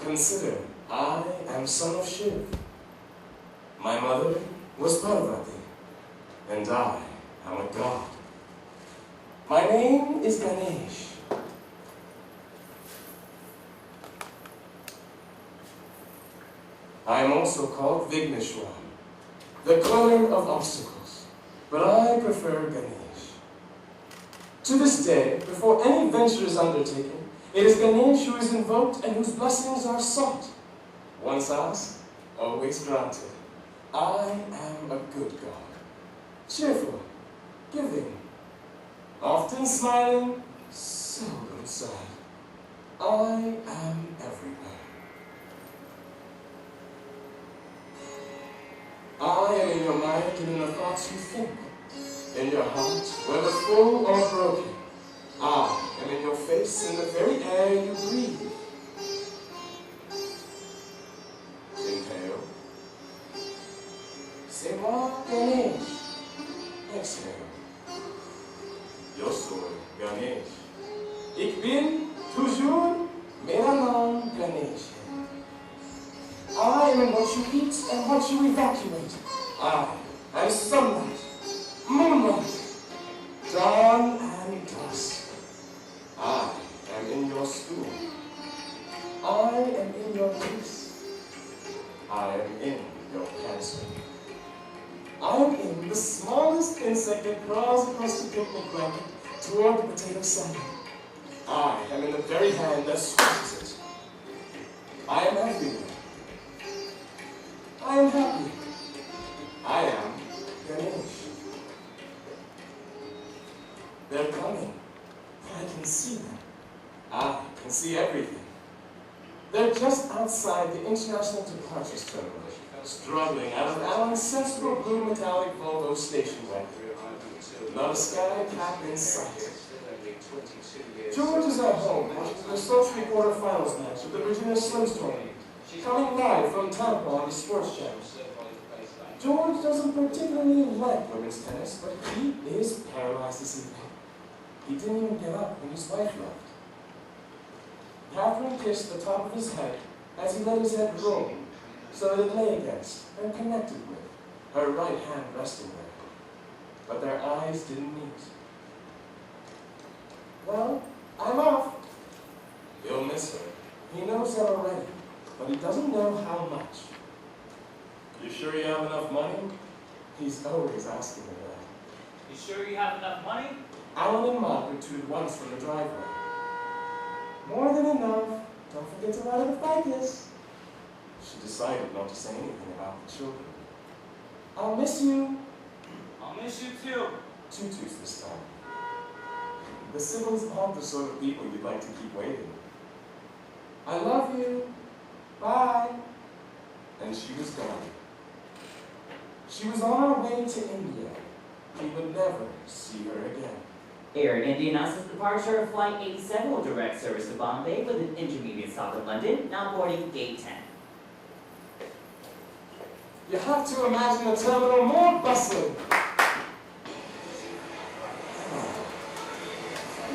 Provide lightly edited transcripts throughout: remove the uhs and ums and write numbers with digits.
Consider, I am son of Shiv. My mother was Parvati, and I am a god. My name is Ganesh. I am also called Vigneshwaran, the queller of obstacles, but I prefer Ganesh. To this day, before any venture is undertaken, it is Ganesh who is invoked and whose blessings are sought. Once asked, always granted. I am a good God, cheerful, giving, often smiling, seldom sad. I am everywhere. I am in your mind and in the thoughts you think, in your heart, whether full or broken. I am in your face, in the very air you breathe. Inhale. C'est moi, Ganesh. Exhale. Yo soy Ganesh. Ik bin toujours mera naam Ganesh. I am in what you eat and what you evacuate. I am sunlight, moonlight, dawn and dusk. I am in your stool. I am in your peace. I am in your cancer. I am in the smallest insect that crawls across the picnic blanket toward the potato salad. I am in the very hand that squashes it. I am everywhere. I am happy. I am Ganesh. They're coming. I can see them. I can see everything. They're just outside the International Departures Terminal, struggling out of Alan's sensible blue metallic Volvo station wagon. Not a sky cap in sight. George is at home watching the sultry quarterfinals match of the Virginia Slims tournament, coming live from Tampa on the sports channel. George doesn't particularly like women's tennis, but he is paralyzed this evening. He didn't even get up when his wife left. Katharine kissed the top of his head as he let his head roll, so that it lay against and connected with, her right hand resting there. But their eyes didn't meet. Well, I'm off. He'll miss her. He knows that already, but he doesn't know how much. You sure you have enough money? He's always asking her that. You sure you have enough money? Alan and Margaret tooted once from the driveway. More than enough. Don't forget to water the ficus. She decided not to say anything about the children. I'll miss you. I'll miss you too. Tutus this time. The Civils aren't the sort of people you'd like to keep waiting. I love you. Bye. And she was gone. She was on her way to India. He would never see her again. Air India announces departure of Flight 87 will direct service to Bombay with an intermediate stop in London, now boarding Gate 10. You have to imagine the terminal more bustling.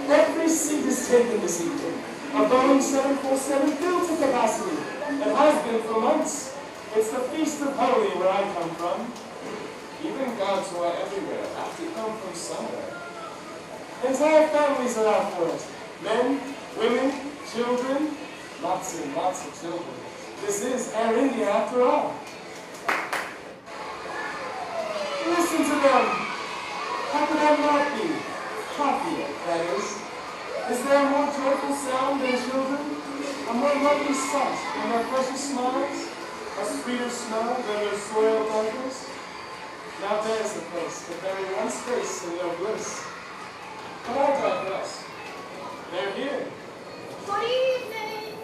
Every seat is taken this evening. A Boeing 747 filled to capacity. It has been for months. It's the Feast of Holi where I come from. Even gods who are everywhere have to come from somewhere. Entire families are out for it. Men, women, children, lots and lots of children. This is Air India after all. Listen to them. How could I not be? Happier, that is. Is there a more joyful sound than children? A more lovely sight than their precious smiles? A sweeter smell than their soiled diapers? Now there's the place to bury one's face in their bliss. But I digress. They're here. Good evening.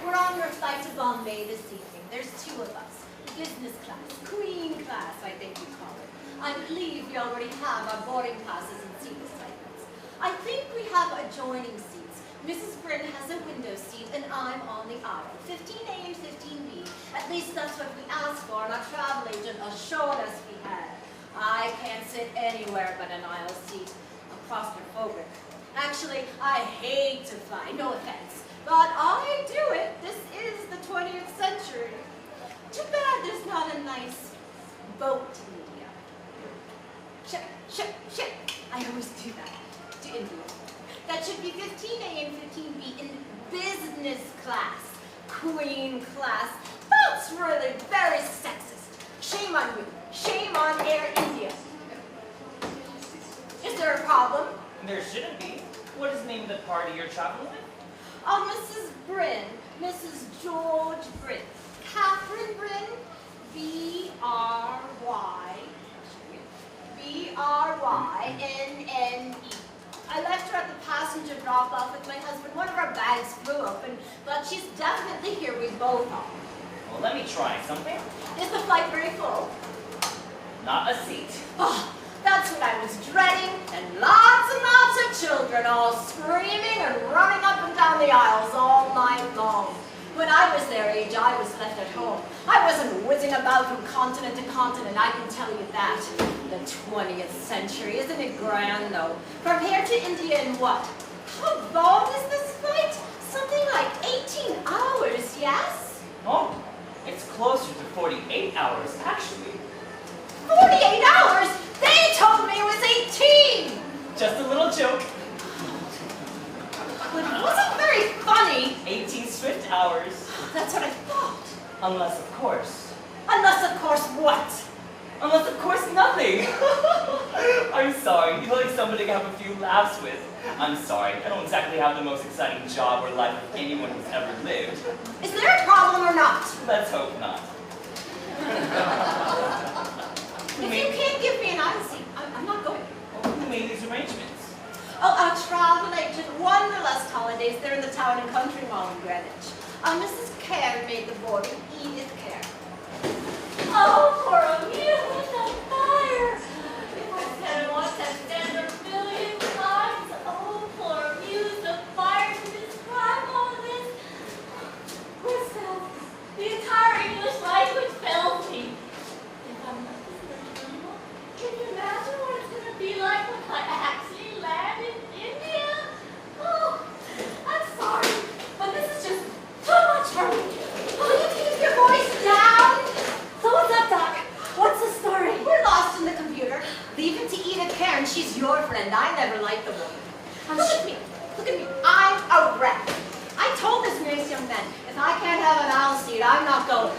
We're on your flight to Bombay this evening. There's two of us. Business class, queen class, I think you call it. I'm pleased we already have our boarding passes and seat assignments. I think we have adjoining seats. Mrs. Brynne has a window seat and I'm on the aisle. 15A and 15B. At least that's what we asked for and our travel agent assured us we had. I can't sit anywhere but an aisle seat. I'm claustrophobic. Actually, I hate to fly, no offense. But I do it. This business class, queen class. That's really very sexist. Shame on you. Shame on Air India. Is there a problem? There shouldn't be. What is the name of the party you're traveling with? Mrs. Brynne, Mrs. George Brynne, Katharine Brynne, B-R-Y-N-N-E. I left her at the passenger drop-off with my husband. One of our bags flew open, but she's definitely here. We both are. Well, let me try something. Is the flight very full? Not a seat. Oh, that's what I was dreading. And lots of children all screaming and running up and down the aisles all night long. When I was their age, I was left at home. I wasn't whizzing about from continent to continent, I can tell you that. The 20th century, isn't it grand though? From here to India in what? How long is this flight? Something like 18 hours, yes? Oh, it's closer to 48 hours, actually. 48 hours? They told me it was 18! Just a little joke. But it wasn't very funny. 18 swift hours. That's what I thought. Unless, of course. Unless, of course, what? Unless, of course, nothing. I'm sorry. You look like somebody to have a few laughs with. I'm sorry. I don't exactly have the most exciting job or life of anyone who's ever lived. Is there a problem or not? Let's hope not. If you can't give me an aisle seat, I'm not going. Who made these arrangements? Oh, a travel agent, Wanderlust Holidays. They're in the Town and Country Mall in Greenwich. Mrs. Kerr made the boarding, Edith Kerr. Oh, poor Amelia, the fire! If I said I want to stand a million times. Oh, poor Amelia, the fire, to describe all of this. Myself, the entire English language fails me. If I'm not this miserable, can you imagine what it's going to be like when I actually land in India? Oh, I'm sorry, but this is just too much for me. Will you keep your voice down? So what's up, Doc? What's the story? We're lost in the computer. Leave it to Edith Karen. She's your friend. I never liked the woman. Look at me. Look at me. I'm a wreck. I told this nice young man, if I can't have an aisle seat, I'm not going.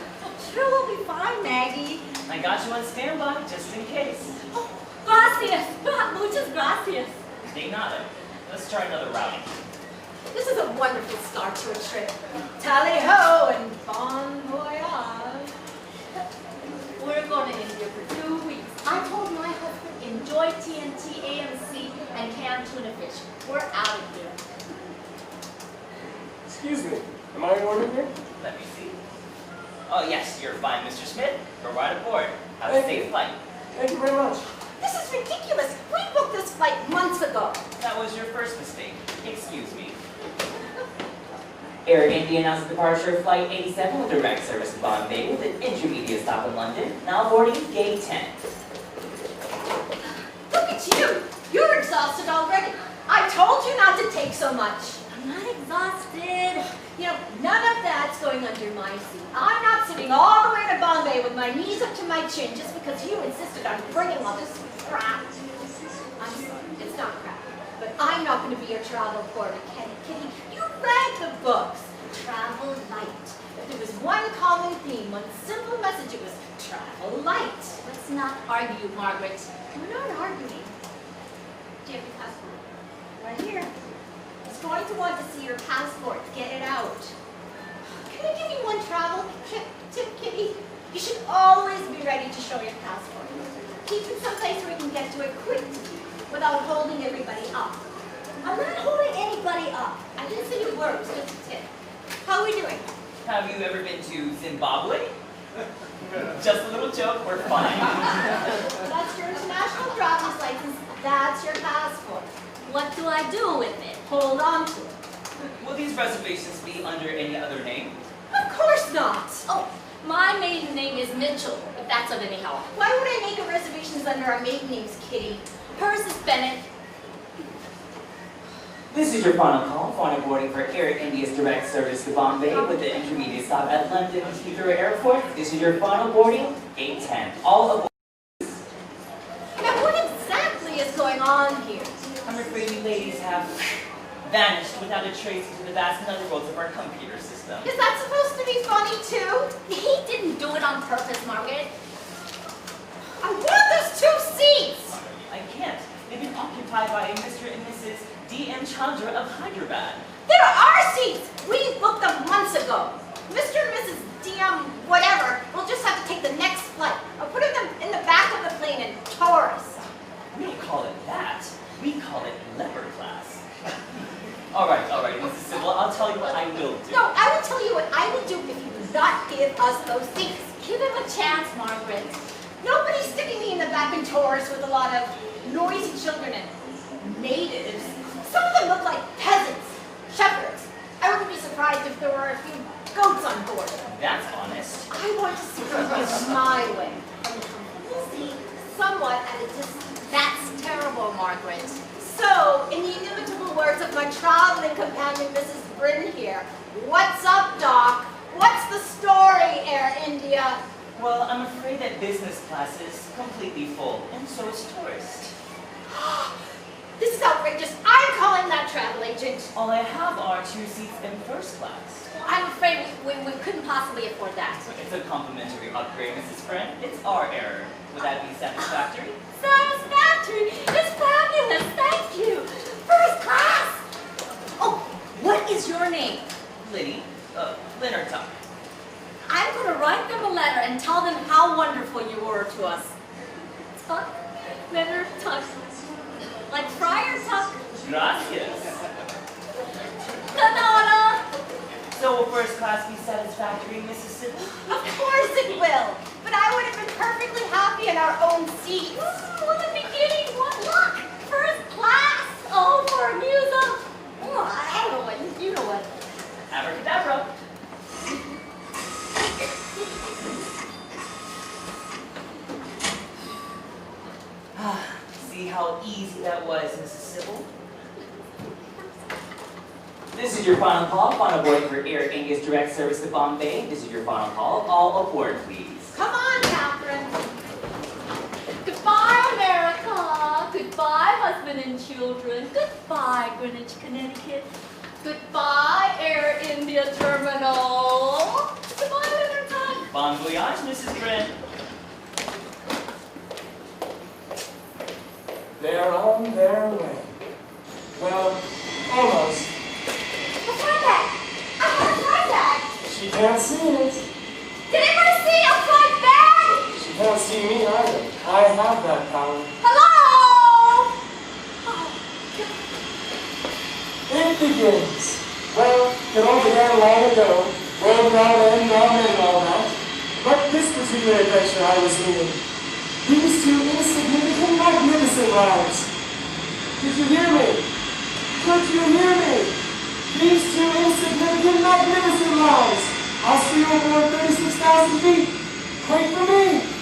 Sure, we'll be fine, Maggie. I got you on standby, just in case. Oh, gracias. Muchas gracias. De nada. Let's try another routing. This is a wonderful start to a trip. Tally-ho and bon voyage. We're going to India for 2 weeks. I told my husband, enjoy TNT, AMC, and canned tuna fish. We're out of here. Excuse me, am I in order here? Let me see. Oh, yes, you're fine, Mr. Smith. Go right aboard. Have a safe flight. Thank you very much. This is ridiculous. We booked this flight months ago. That was your first mistake. Excuse me. Air India announced the departure of Flight 87 with direct service to Bombay with an intermediate stop in London, now boarding Gate 10. Look at you. You're exhausted already. I told you not to take so much. I'm not exhausted. You know, none of that's going under my seat. I'm not sitting all the way to Bombay with my knees up to my chin just because you insisted on bringing all this crap. I'm sorry, it's not crap. But I'm not going to be your travel porter, Kitty. You read the books. Travel light. If there was one common theme, one simple message, it was travel light. Let's not argue, Margaret. We're not arguing. Do you have your passport? Right here. He's going to want to see your passport. Get it out. Can I give you one travel tip, Kitty? You should always be ready to show your passport. Keep it someplace where you can get to it quickly without holding everybody up. I'm not holding anybody up. I didn't say you were. It was just a tip. How are we doing? Have you ever been to Zimbabwe? Just a little joke, we're fine. That's your international driver's license. That's your passport. What do I do with it? Hold on to it. Will these reservations be under any other name? Of course not. Oh, my maiden name is Mitchell, if that's of any help. Why would I make a reservations under our maiden names, Kitty? Hers is Bennett. This is your final call, final boarding for Air India's direct service to Bombay with an intermediate stop at London Heathrow Airport. This is your final boarding, Gate 10. All aboard. Now, what exactly is going on here? I'm afraid you ladies have vanished without a trace into the vast netherworlds of our computer system. Is that supposed to be funny too? He didn't do it on purpose, Margaret. I want those 2 seats! I can't. They've been occupied by Mr. and Mrs. D.M. Chandra of Hyderabad. There are seats! We booked them months ago. Mr. and Mrs. DM whatever will just have to take the next flight. I'll put them in the back of the plane and tour us. We don't call it that. We call it leper class. All right, Mrs. Civil, I'll tell you what I will do. No, I will tell you what I will do if you do not give us those seats. Give him a chance, Margaret. Nobody's sticking me in the back in tours with a lot of noisy children and natives. Some of them look like peasants, shepherds. I wouldn't be surprised if there were a few goats on board. That's honest. I want to see things my way. See, somewhat at a distance. That's terrible, Margaret. So, in the inimitable words of my traveling companion, Mrs. Brynne here, what's up, Doc? What's the story, Air India? Well, I'm afraid that business class is completely full, and so is tourist. This is outrageous. I'm calling that travel agent. All I have are 2 seats in first class. Well, I'm afraid we couldn't possibly afford that. It's a complimentary upgrade, Mrs. Brynne. It's our error. Would that be satisfactory? Satisfactory! It's fabulous! Thank you! First class! Oh, what is your name? Liddy, Leonard Tuck. I'm going to write them a letter and tell them how wonderful you were to us. Tuck, Leonard Tuck. Like Friar Tuck. Gracias. Canada! So will first class be satisfactory, Mrs. Civil? Of course it will. But I would have been perfectly happy in our own seats. Oh, the beginning, what luck! First class! Oh, for amusement! Oh, I don't know what, you know what. Abracadabra. See how easy that was, Mrs. Civil? This is your final call. Final boarding for Air India's direct service to Bombay. This is your final call. All aboard, please. Come on, Katharine. Goodbye, America! Goodbye, husband and children. Goodbye, Greenwich, Connecticut. Goodbye, Air India Terminal. Goodbye, Leonard Tuck. Bon voyage, Mrs. Brynne. They're on their way. Well, almost. A flight bag. I have a flight bag. She can't see it. Did anybody see a flight bag? She can't see me either. I have that power. Hello? It begins. Well, it all began long ago. World gone and all that. But this particular adventure I was leading. These 2 insignificant, magnificent lives. Did you hear me? Could you hear me? These 2 insignificant, magnificent lives. I'll see you aboard 36,000 feet. Wait for me.